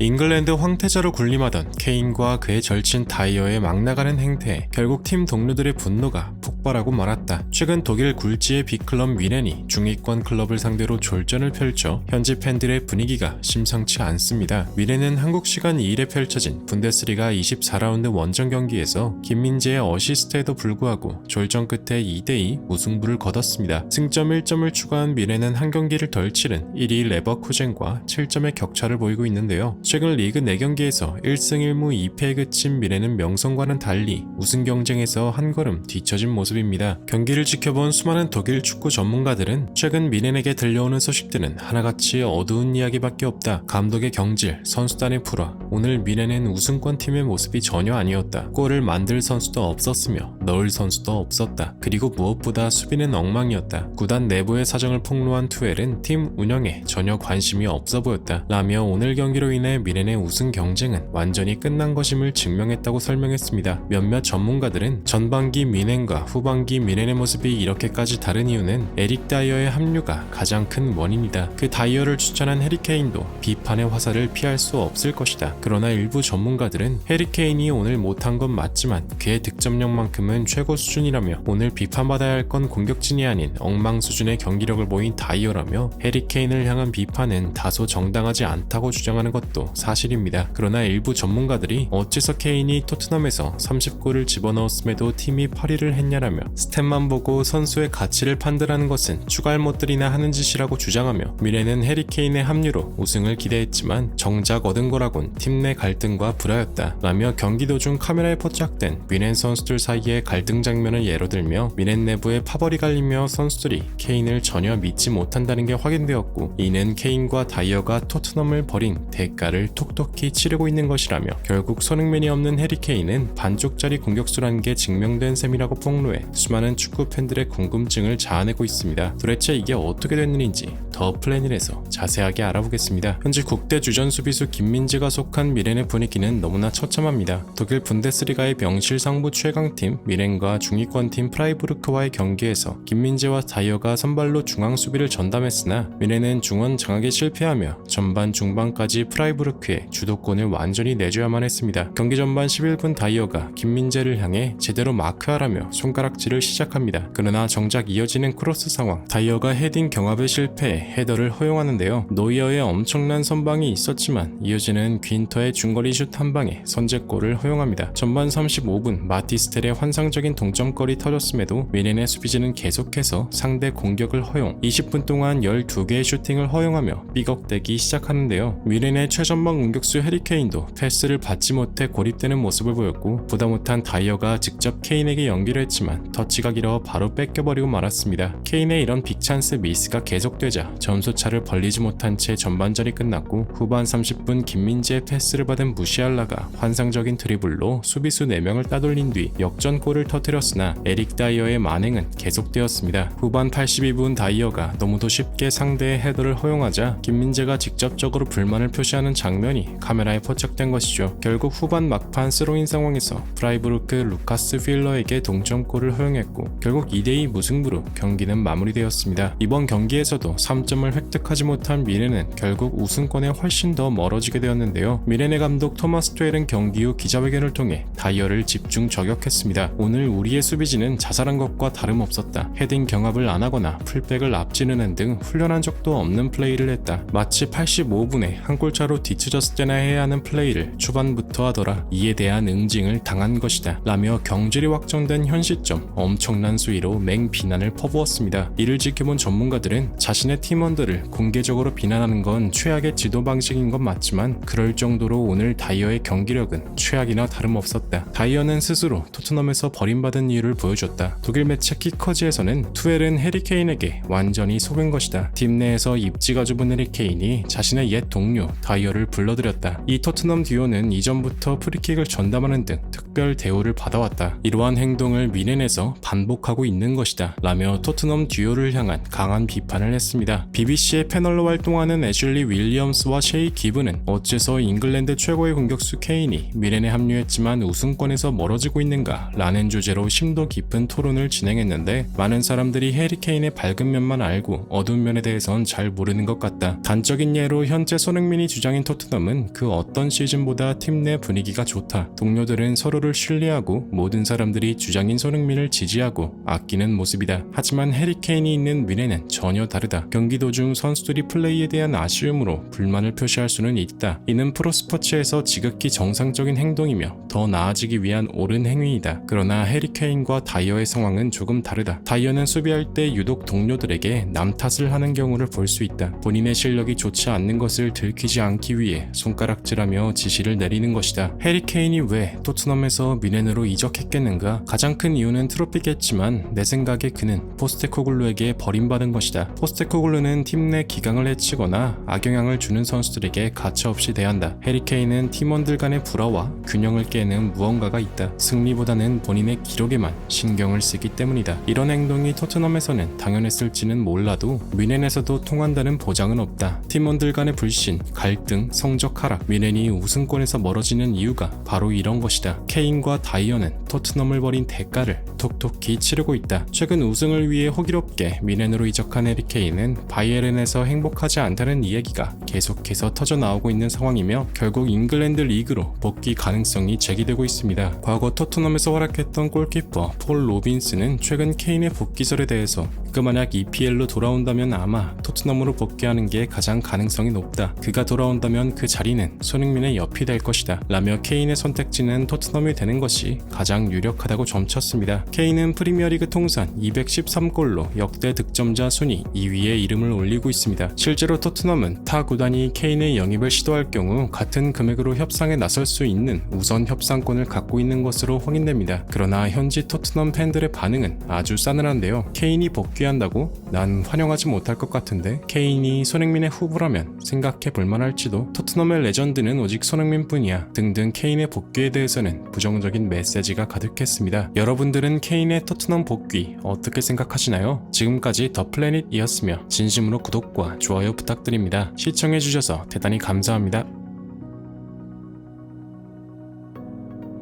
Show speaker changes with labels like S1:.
S1: 잉글랜드 황태자로 군림하던 케인과 그의 절친 다이어의 막 나가는 행태에 결국 팀 동료들의 분노가 폭발하고 말았다. 최근 독일 굴지의 빅클럽 미넨이 중위권 클럽을 상대로 졸전을 펼쳐 현지 팬들의 분위기가 심상치 않습니다. 미넨은 한국 시간 2일에 펼쳐진 분데스리가 24라운드 원정 경기에서 김민재의 어시스트에도 불구하고 졸전 끝에 2대2 무승부를 거뒀습니다. 승점 1점을 추가한 미넨은 한 경기를 덜 치른 1위 레버쿠젠과 7점의 격차를 보이고 있는데요. 최근 리그 4경기에서 1승 1무 2패에 그친 미넨은 명성과는 달리 우승 경쟁에서 한 걸음 뒤처진 모습입니다. 경기를 지켜본 수많은 독일 축구 전문가들은 최근 미넨에게 들려오는 소식들은 하나같이 어두운 이야기밖에 없다. 감독의 경질, 선수단의 불화, 오늘 미넨은 우승권 팀의 모습이 전혀 아니었다. 골을 만들 선수도 없었으며 넣을 선수도 없었다. 그리고 무엇보다 수비는 엉망이었다. 구단 내부의 사정을 폭로한 투엘은 팀 운영에 전혀 관심이 없어 보였다. 라며 오늘 경기로 인해 미넨의 우승 경쟁은 완전히 끝난 것임을 증명했다고 설명했습니다. 몇몇 전문가들은 전반기 미넨과 후반기 미넨의 모습이 이렇게까지 다른 이유는 에릭 다이어의 합류가 가장 큰 원인이다. 그 다이어를 추천한 해리 케인도 비판의 화살을 피할 수 없을 것이다. 그러나 일부 전문가들은 해리 케인이 오늘 못한 건 맞지만 그의 득점력만큼은 최고 수준이라며 오늘 비판받아야 할 건 공격진이 아닌 엉망 수준의 경기력을 보인 다이어라며 해리 케인을 향한 비판은 다소 정당하지 않다고 주장하는 것도 사실입니다. 그러나 일부 전문가들이 어째서 케인이 토트넘에서 30골을 집어넣었음에도 팀이 8위를 했냐라며 스탯만 보고 선수의 가치를 판단하는 것은 추가할 못들이나 하는 짓이라고 주장하며 미넨은 해리 케인의 합류로 우승을 기대했지만 정작 얻은 거라곤 팀 내 갈등과 불화였다 라며 경기 도중 카메라에 포착된 미넨 선수들 사이의 갈등 장면을 예로 들며 미넨 내부에 파벌이 갈리며 선수들이 케인을 전혀 믿지 못한다는 게 확인되었고 이는 케인과 다이어가 토트넘을 버린 대가를 톡톡히 치르고 있는 것이라며 결국 손흥민이 없는 해리 케인은 반쪽짜리 공격수라는 게 증명된 셈이라고 폭로해 수많은 축구 팬들의 궁금증을 자아내고 있습니다. 도대체 이게 어떻게 된 일인지 더 플래닛에서 자세하게 알아보겠습니다. 현재 국대 주전 수비수 김민재가 속한 미넨의 분위기는 너무나 처참합니다. 독일 분데스리가의 명실상부 최강팀 미넨과 중위권팀 프라이부르크와의 경기에서 김민재와 다이어가 선발로 중앙 수비를 전담했으나 미넨은 중원 장악에 실패하며 전반 중반까지 프라이부르크의 주도권을 완전히 내줘야만 했습니다. 경기 전반 11분 다이어가 김민재를 향해 제대로 마크하라며 손가락질을 시작합니다. 그러나 정작 이어지는 크로스 상황, 다이어가 헤딩 경합에 실패해 헤더를 허용하는데요. 노이어의 엄청난 선방이 있었지만 이어지는 귄터의 중거리 슛 한 방에 선제골을 허용합니다. 전반 35분 마티스텔의 환상적인 동점골이 터졌음에도 미넨의 수비진은 계속해서 상대 공격을 허용, 20분 동안 12개의 슈팅을 허용하며 삐걱대기 시작하는데요. 미넨의 최전방 공격수 해리 케인도 패스를 받지 못해 고립되는 모습을 보였고 보다 못한 다이어가 직접 케인에게 연기를 했지만 터치가 길어 바로 뺏겨버리고 말았습니다. 케인의 이런 빅찬스 미스가 계속되자 점수차를 벌리지 못한 채 전반전이 끝났고 후반 30분 김민재의 패스를 받은 무시알라가 환상적인 드리블로 수비수 4명을 따돌린 뒤 역전골을 터뜨렸으나 에릭 다이어의 만행은 계속되었습니다. 후반 82분 다이어가 너무도 쉽게 상대의 헤더를 허용하자 김민재가 직접적으로 불만을 표시하는 장면이 카메라에 포착된 것이죠. 결국 후반 막판 스로인 상황에서 프라이부르크 루카스 필러에게 동점골을 허용했고 결국 2대2 무승부로 경기는 마무리되었습니다. 이번 경기에서도 3점을 획득하지 못한 미넨은 결국 우승권에 훨씬 더 멀어지게 되었는데요. 미넨의 감독 토마스 투엘은 경기 후 기자회견을 통해 다이어를 집중 저격했습니다. 오늘 우리의 수비진은 자살한 것과 다름없었다. 헤딩 경합을 안 하거나 풀백을 앞지르는 등 훈련한 적도 없는 플레이를 했다. 마치 85분에 한 골차로 뒤쳐졌을 때나 해야 하는 플레이를 초반부터 하더라. 이에 대한 응징을 당한 것이다 라며 경질이 확정된 현 시점 엄청난 수위로 맹비난을 퍼부었습니다. 이를 지켜본 전문가들은 자신의 팀원들을 공개적으로 비난하는 건 최악의 지도 방식인 건 맞지만 그럴 정도로 오늘 다이어의 경기력은 최악이나 다름없었다. 다이어는 스스로 토트넘에서 버림받은 이유를 보여줬다. 독일 매체 키커즈에서는 투엘은 해리 케인에게 완전히 속은 것이다. 팀 내에서 입지가 좁은 해리 케인이 자신의 옛 동료 다이어를 불러들였다. 이 토트넘 듀오는 이전부터 프리킥을 전담하는 등 특별 대우를 받아왔다. 이러한 행동을 미넨에서 반복하고 있는 것이다 라며 토트넘 듀오를 향한 강한 비판을 했습니다. BBC의 패널로 활동하는 애슐리 윌리엄스와 셰이 기브는 어째서 잉글랜드 최고의 공격수 케인이 미넨에 합류했지만 우승권에서 멀어지고 있는가 라는 주제로 심도 깊은 토론을 진행했는데 많은 사람들이 해리 케인의 밝은 면만 알고 어두운 면에 대해선 잘 모르는 것 같다. 단적인 예로 현재 손흥민이 주장인 토트넘은 그 어떤 시즌보다 팀 내 분위기가 좋다. 동료들은 서로를 신뢰하고 모든 사람들이 주장인 손흥민을 지지하고 아끼는 모습이다. 하지만 해리 케인이 있는 미넨은 전혀 다르다. 경기 도중 선수들이 플레이에 대한 아쉬움으로 불만을 표시할 수는 있다. 이는 프로스포츠에서 지극히 정상적인 행동이며 더 나아지기 위한 옳은 행위이다. 그러나 해리 케인과 다이어의 상황은 조금 다르다. 다이어는 수비할 때 유독 동료들에게 남 탓을 하는 경우를 볼 수 있다. 본인의 실력이 좋지 않는 것을 들키지 않기 위해 손가락질하며 지시를 내리는 것이다. 해리 케인이 왜 토트넘에서 미넨으로 이적했겠는가? 가장 큰 이유는 트로피겠지만 내 생각에 그는 포스테코글루에게 버림받은 것이다. 포스테코글루는 팀 내 기강을 해치거나 악영향을 주는 선수들에게 가차없이 대한다. 해리 케인은 팀원들 간의 불화와 균형을 깨는 무언가가 있다. 승리보다는 본인의 기록에만 신경을 쓰기 때문이다. 이런 행동이 토트넘에서는 당연했을지는 몰라도 미넨에서도 통한다는 보장은 없다. 팀원들 간의 불신, 갈등, 성적 하락, 미넨이 우승권에서 멀어지는 이유가 바로 이런 것이다. 케인과 다이어는 토트넘을 벌인 대가를 톡톡히 치르고 있다. 최근 우승을 위해 호기롭게 미넨으로 이적한 해리 케인은 바이에른에서 행복하지 않다는 이야기가 계속해서 터져나오고 있는 상황이며 결국 잉글랜드 리그로 복귀 가능성이 제기되고 있습니다. 과거 토트넘에서 활약했던 골키퍼 폴 로빈스는 최근 케인의 복귀설에 대해서 그 만약 EPL로 돌아온다면 아마 토트넘으로 복귀하는 게 가장 가능성이 높다. 그가 돌아온다면 그 자리는 손흥민의 옆이 될 것이다. 라며 케인의 선택지는 토트넘이 되는 것이 가장 유력하다고 점쳤습니다. 케인은 프리미어리그 통산 213골로 역대 득점자 순위 2위에 이름을 올리고 있습니다. 실제로 토트넘은 타 구단이 케인의 영입을 시도할 경우 같은 금액으로 협상에 나설 수 있는 우선 협상권을 갖고 있는 것으로 확인됩니다. 그러나 현지 토트넘 팬들의 반응은 아주 싸늘한데요. 케인이 복귀한다고? 난 환영하지 못할 것 같은데. 케인이 손흥민의 후보라면 생각해 볼만할지도. 토트넘의 레전드는 오직 손흥민뿐이야. 등등 케인의 복귀에 대해서는 부정적인 메시지가 가득했습니다. 여러분들은 케인의 토트넘 복귀 어떻게 생각하시나요? 지금까지 더 플래닛이었으며 진심으로 구독과 좋아요 부탁드립니다. 시청해주셔서 대단히 감사합니다.